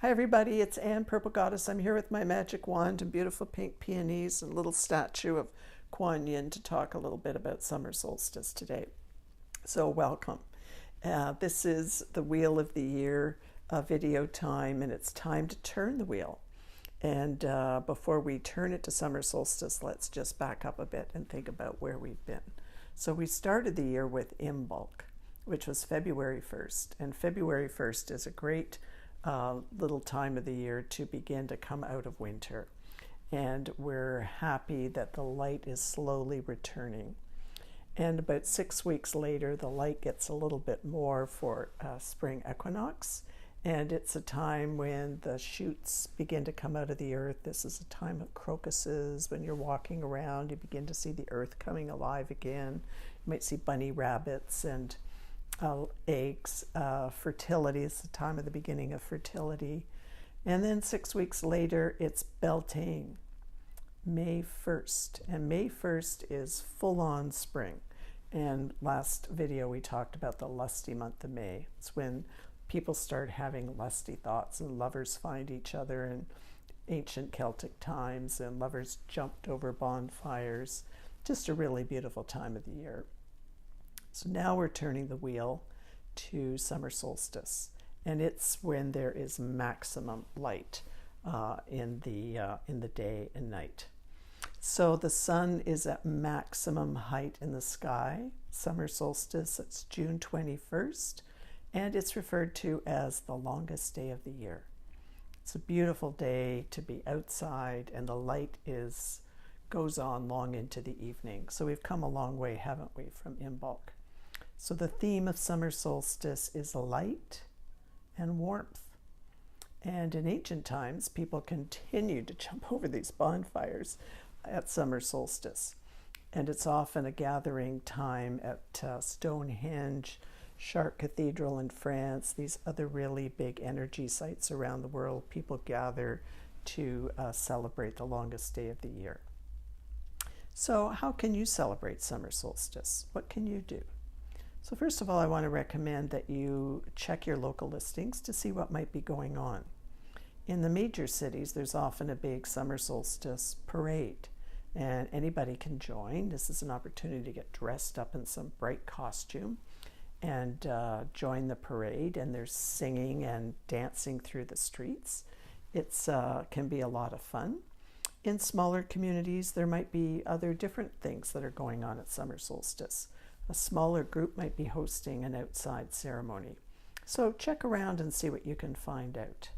Hi everybody, it's Anne Purple Goddess. I'm here with my magic wand and beautiful pink peonies and little statue of Kuan Yin to talk a little bit about summer solstice today. So welcome. This is the Wheel of the Year video time, and it's time to turn the wheel. And before we turn it to summer solstice, let's just back up a bit and think about where we've been. So we started the year with Imbolc, which was February 1st. And February 1st is a great little time of the year to begin to come out of winter. And we're happy that the light is slowly returning. And about 6 weeks later, the light gets a little bit more for spring equinox. And it's a time when the shoots begin to come out of the earth. This is a time of crocuses. When you're walking around, you begin to see the earth coming alive again. You might see bunny rabbits and eggs. Fertility is the time of the beginning of fertility. And then 6 weeks later, it's Beltane, May 1st. And May 1st is full-on spring. And last video we talked about the lusty month of May. It's when people start having lusty thoughts and lovers find each other in ancient Celtic times, and lovers jumped over bonfires. Just a really beautiful time of the year. So now we're turning the wheel to summer solstice, and it's when there is maximum light in the day and night. So the sun is at maximum height in the sky. Summer solstice, it's June 21st, and it's referred to as the longest day of the year. It's a beautiful day to be outside, and the light goes on long into the evening. So we've come a long way, haven't we, from Imbolc? So the theme of summer solstice is light and warmth. And in ancient times, people continued to jump over these bonfires at summer solstice. And it's often a gathering time at Stonehenge, Chartres Cathedral in France, these other really big energy sites around the world. People gather to celebrate the longest day of the year. So how can you celebrate summer solstice? What can you do? So first of all, I want to recommend that you check your local listings to see what might be going on. In the major cities, there's often a big summer solstice parade, and anybody can join. This is an opportunity to get dressed up in some bright costume and join the parade, and there's singing and dancing through the streets. It can be a lot of fun. In smaller communities, there might be other different things that are going on at summer solstice. A smaller group might be hosting an outside ceremony. So check around and see what you can find out.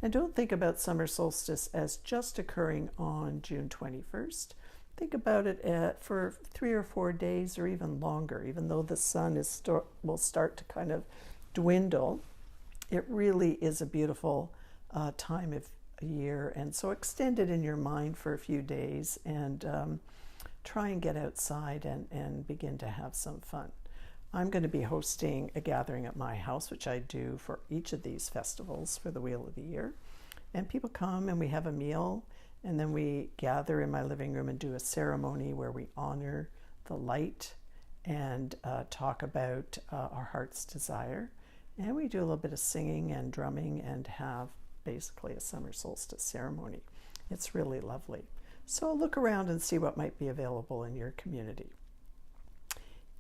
And don't think about summer solstice as just occurring on June 21st. Think about it for 3 or 4 days or even longer. Even though the sun will start to kind of dwindle, it really is a beautiful time of year. And so extend it in your mind for a few days and try and get outside and begin to have some fun. I'm going to be hosting a gathering at my house, which I do for each of these festivals for the Wheel of the Year. And people come and we have a meal, and then we gather in my living room and do a ceremony where we honor the light and talk about our heart's desire. And we do a little bit of singing and drumming and have basically a summer solstice ceremony. It's really lovely. So look around and see what might be available in your community.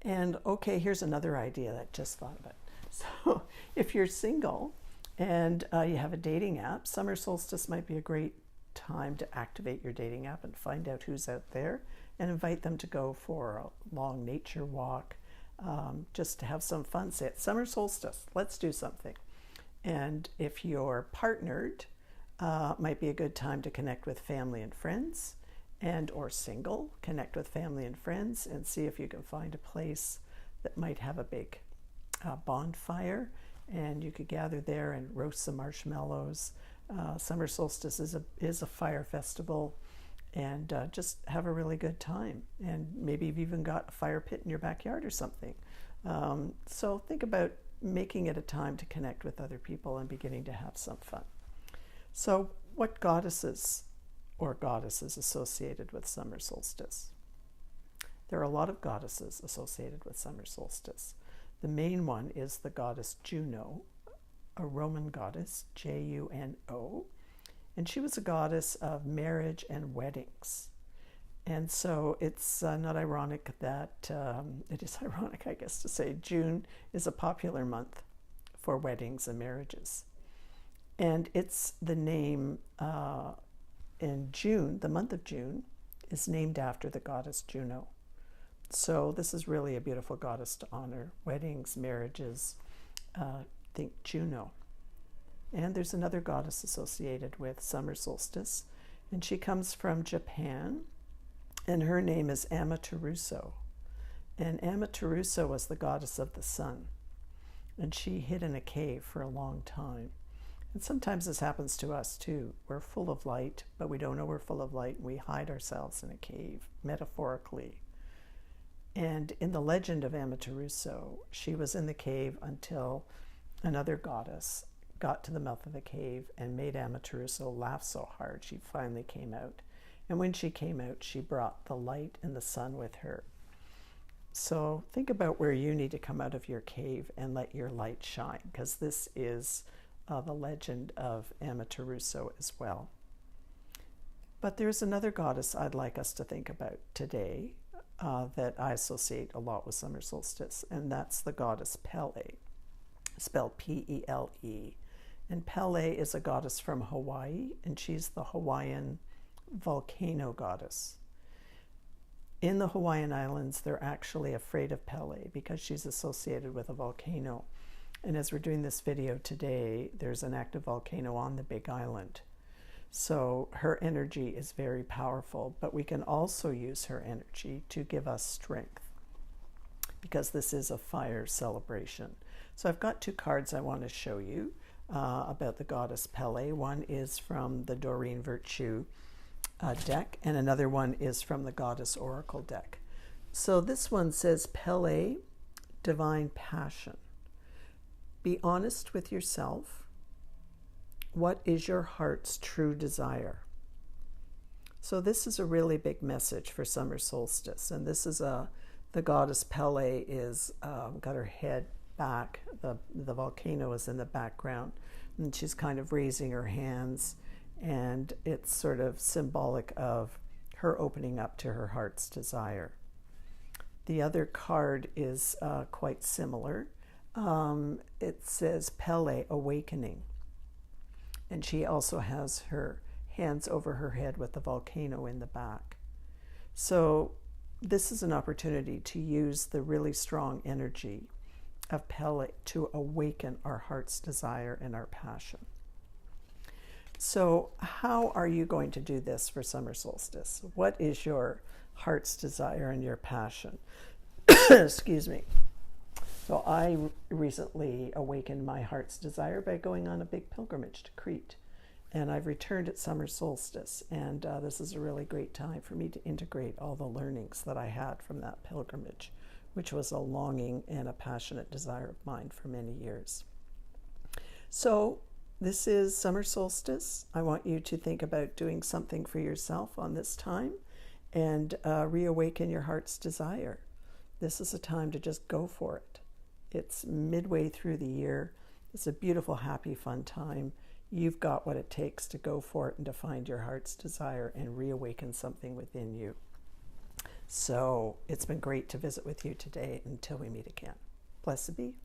And okay, here's another idea that I just thought about. So if you're single and you have a dating app, summer solstice might be a great time to activate your dating app and find out who's out there and invite them to go for a long nature walk, just to have some fun. Say it's summer solstice, let's do something. And if you're partnered, might be a good time to connect with family and friends, and or single, connect with family and friends and see if you can find a place that might have a big bonfire, and you could gather there and roast some marshmallows. Summer solstice is a fire festival, and just have a really good time. And maybe you've even got a fire pit in your backyard or something. So think about making it a time to connect with other people and beginning to have some fun. So what goddesses or goddesses associated with summer solstice? There are a lot of goddesses associated with summer solstice. The main one is the goddess Juno, a Roman goddess, Juno, and she was a goddess of marriage and weddings. And so it's not ironic that, it is ironic, I guess, to say June is a popular month for weddings and marriages. And it's the name in June, the month of June, is named after the goddess Juno. So this is really a beautiful goddess to honor. Weddings, marriages, think Juno. And there's another goddess associated with summer solstice, and she comes from Japan, and her name is Amaterasu. And Amaterasu was the goddess of the sun, and she hid in a cave for a long time. And sometimes this happens to us too. We're full of light, but we don't know we're full of light, and we hide ourselves in a cave, metaphorically. And in the legend of Amaterasu, she was in the cave until another goddess got to the mouth of the cave and made Amaterasu laugh so hard she finally came out. And when she came out, she brought the light and the sun with her. So think about where you need to come out of your cave and let your light shine, because this is the legend of Amaterasu as well. But there's another goddess I'd like us to think about today that I associate a lot with summer solstice, and that's the goddess Pele, spelled P-E-L-E. And Pele is a goddess from Hawaii, and she's the Hawaiian volcano goddess. In the Hawaiian Islands, they're actually afraid of Pele because she's associated with a volcano. And as we're doing this video today, there's an active volcano on the Big Island. So her energy is very powerful, but we can also use her energy to give us strength, because this is a fire celebration. So I've got two cards I want to show you about the goddess Pele. One is from the Doreen Virtue deck, and another one is from the Goddess Oracle deck. So this one says, Pele, divine passion. Be honest with yourself. What is your heart's true desire? So this is a really big message for summer solstice, and this is the goddess Pele is got her head back. The volcano is in the background, and she's kind of raising her hands, and it's sort of symbolic of her opening up to her heart's desire. The other card is quite similar. It says Pele, awakening. And she also has her hands over her head with the volcano in the back. So this is an opportunity to use the really strong energy of Pele to awaken our heart's desire and our passion. So how are you going to do this for summer solstice? What is your heart's desire and your passion? Excuse me. So I recently awakened my heart's desire by going on a big pilgrimage to Crete. And I've returned at summer solstice. And this is a really great time for me to integrate all the learnings that I had from that pilgrimage, which was a longing and a passionate desire of mine for many years. So this is summer solstice. I want you to think about doing something for yourself on this time and reawaken your heart's desire. This is a time to just go for it. It's midway through the year. It's a beautiful, happy, fun time. You've got what it takes to go for it and to find your heart's desire and reawaken something within you. So it's been great to visit with you today. Until we meet again. Blessed be.